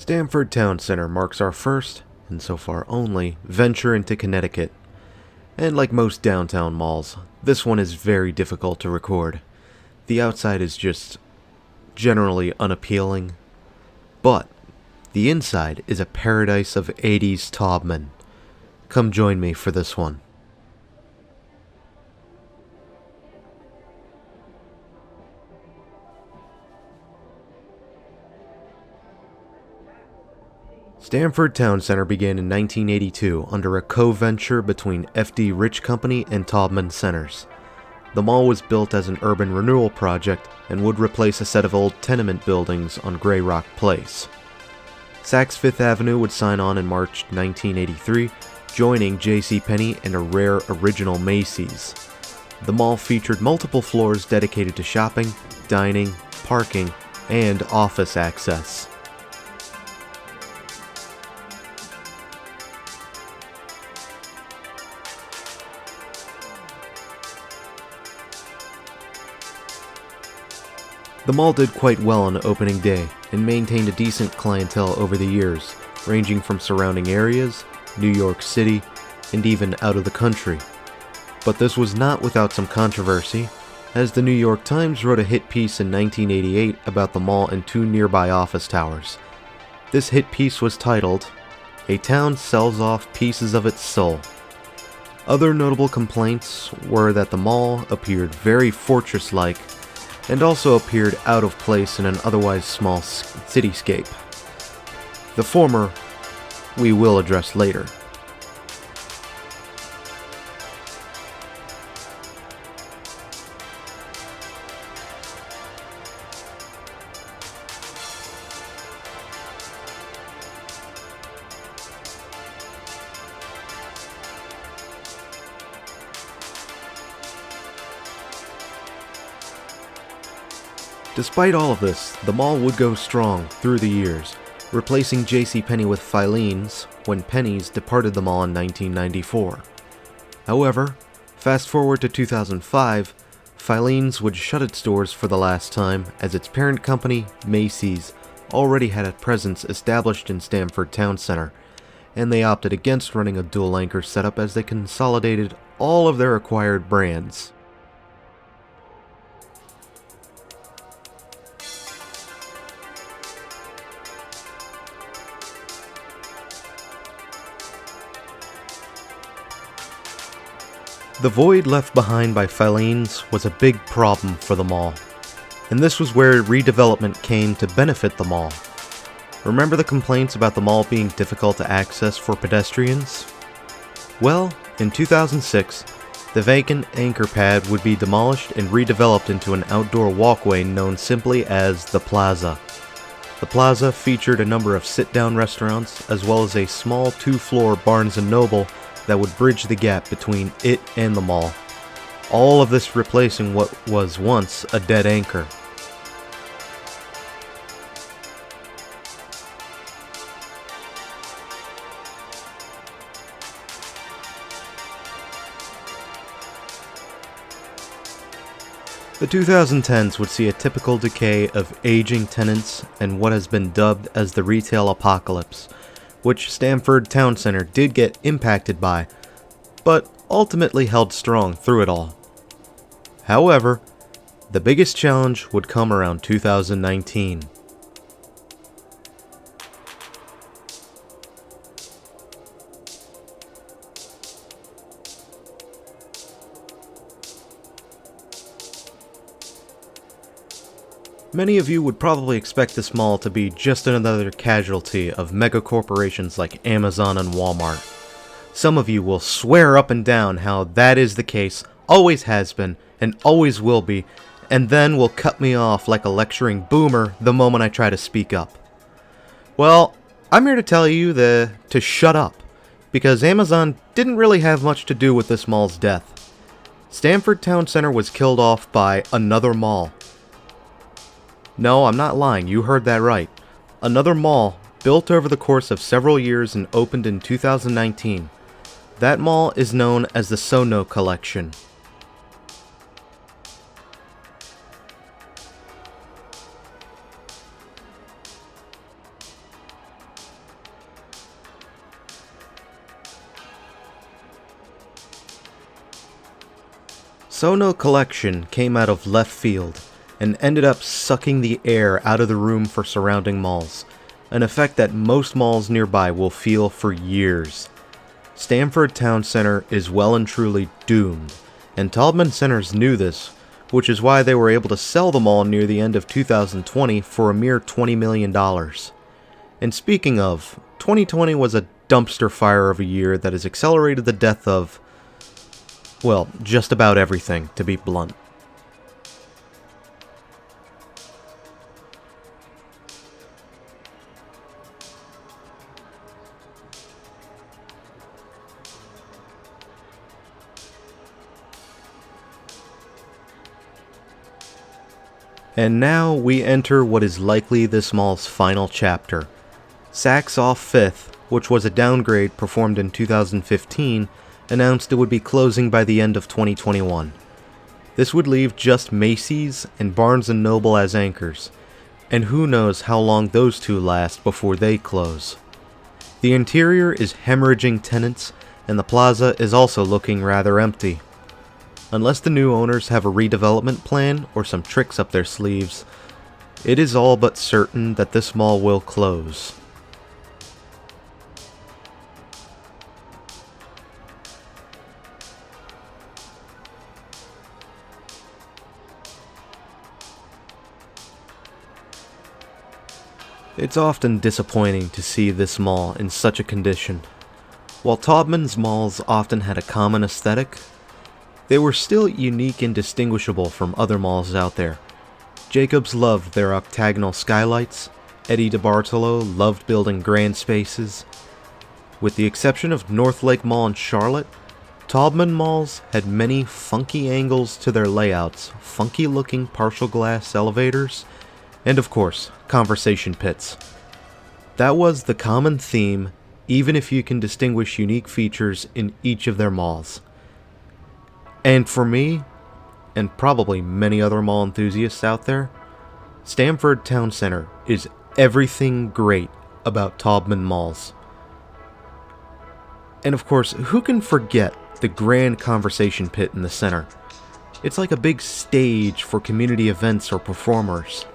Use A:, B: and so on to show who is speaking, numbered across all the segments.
A: Stamford Town Center marks our first, and so far only, venture into Connecticut. And like most downtown malls, this one is very difficult to record. The outside is just generally unappealing, but the inside is a paradise of 80s Taubman. Come join me for this one. Stamford Town Center began in 1982 under a co-venture between F.D. Rich Company and Taubman Centers. The mall was built as an urban renewal project and would replace a set of old tenement buildings on Grey Rock Place. Saks Fifth Avenue would sign on in March 1983, joining JCPenney and a rare original Macy's. The mall featured multiple floors dedicated to shopping, dining, parking, and office access. The mall did quite well on opening day and maintained a decent clientele over the years, ranging from surrounding areas, New York City, and even out of the country. But this was not without some controversy, as the New York Times wrote a hit piece in 1988 about the mall and two nearby office towers. This hit piece was titled, "A Town Sells Off Pieces of Its Soul." Other notable complaints were that the mall appeared very fortress-like and also appeared out of place in an otherwise small cityscape. The former we will address later. Despite all of this, the mall would go strong through the years, replacing JCPenney with Filene's when Penny's departed the mall in 1994. However, fast forward to 2005, Filene's would shut its doors for the last time as its parent company, Macy's, already had a presence established in Stamford Town Center, and they opted against running a dual anchor setup as they consolidated all of their acquired brands. The void left behind by Filene's was a big problem for the mall, and this was where redevelopment came to benefit the mall. Remember the complaints about the mall being difficult to access for pedestrians? Well, in 2006, the vacant anchor pad would be demolished and redeveloped into an outdoor walkway known simply as the Plaza. The Plaza featured a number of sit-down restaurants as well as a small two-floor Barnes & Noble that would bridge the gap between it and the mall. All of this replacing what was once a dead anchor. The 2010s would see a typical decay of aging tenants and what has been dubbed as the retail apocalypse, which Stamford Town Center did get impacted by, but ultimately held strong through it all. However, the biggest challenge would come around 2019. Many of you would probably expect this mall to be just another casualty of mega corporations like Amazon and Walmart. Some of you will swear up and down how that is the case, always has been, and always will be, and then will cut me off like a lecturing boomer the moment I try to speak up. Well, I'm here to tell you to shut up, because Amazon didn't really have much to do with this mall's death. Stamford Town Center was killed off by another mall. No, I'm not lying, you heard that right. Another mall, built over the course of several years and opened in 2019. That mall is known as the Sono Collection. Sono Collection came out of left field and ended up sucking the air out of the room for surrounding malls, an effect that most malls nearby will feel for years. Stamford Town Center is well and truly doomed, and Taubman Centers knew this, which is why they were able to sell the mall near the end of 2020 for a mere $20 million. And speaking of, 2020 was a dumpster fire of a year that has accelerated the death of, well, just about everything, to be blunt. And now we enter what is likely this mall's final chapter. Saks Off 5th, which was a downgrade performed in 2015, announced it would be closing by the end of 2021. This would leave just Macy's and Barnes & Noble as anchors, and who knows how long those two last before they close. The interior is hemorrhaging tenants, and the plaza is also looking rather empty. Unless the new owners have a redevelopment plan or some tricks up their sleeves, it is all but certain that this mall will close. It's often disappointing to see this mall in such a condition. While Taubman's malls often had a common aesthetic, they were still unique and distinguishable from other malls out there. Jacobs loved their octagonal skylights, Eddie DeBartolo loved building grand spaces. With the exception of North Lake Mall in Charlotte, Taubman malls had many funky angles to their layouts, funky looking partial glass elevators, and of course, conversation pits. That was the common theme, even if you can distinguish unique features in each of their malls. And for me, and probably many other mall enthusiasts out there, Stamford Town Center is everything great about Taubman malls. And of course, who can forget the grand conversation pit in the center? It's like a big stage for community events or performers.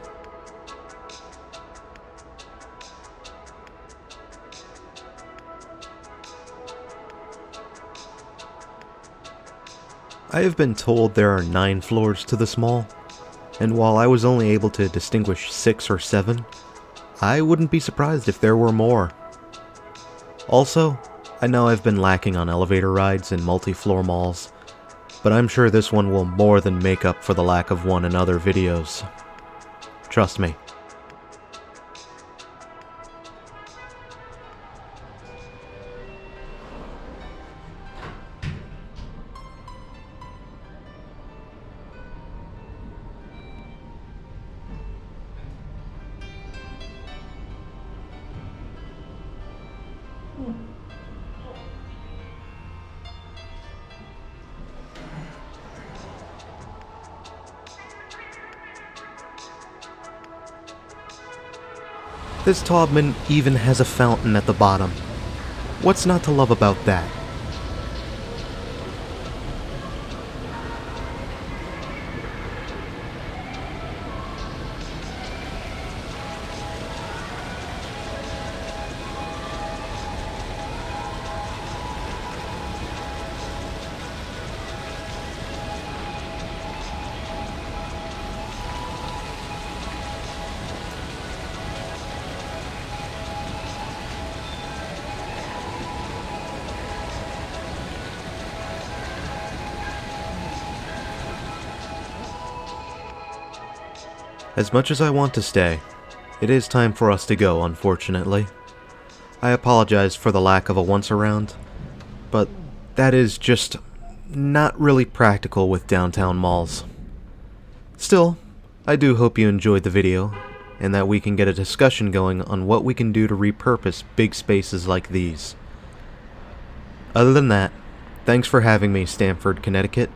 A: I have been told there are 9 floors to this mall, and while I was only able to distinguish 6 or 7, I wouldn't be surprised if there were more. Also, I know I've been lacking on elevator rides in multi-floor malls, but I'm sure this one will more than make up for the lack of one in other videos. Trust me. This Taubman even has a fountain at the bottom. What's not to love about that? As much as I want to stay, it is time for us to go, unfortunately. I apologize for the lack of a once-around, but that is just not really practical with downtown malls. Still, I do hope you enjoyed the video, and that we can get a discussion going on what we can do to repurpose big spaces like these. Other than that, thanks for having me, Stamford, Connecticut,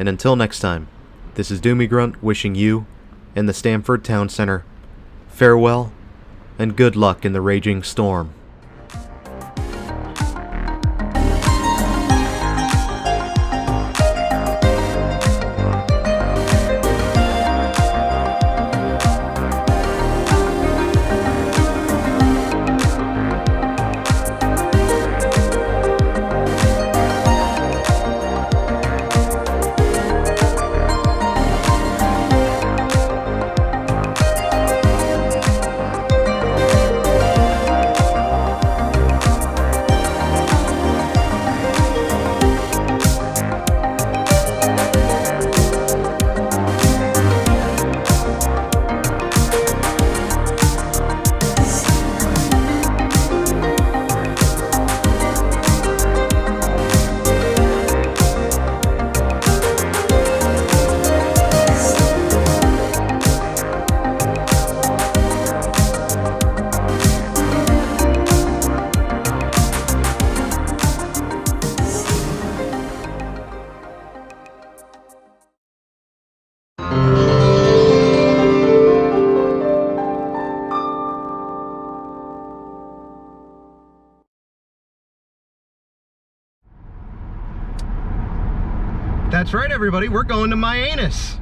A: and until next time, this is Doomie Grunt wishing you and the Stamford Town Center farewell and good luck in the raging storm. That's right, everybody, we're going to my anus.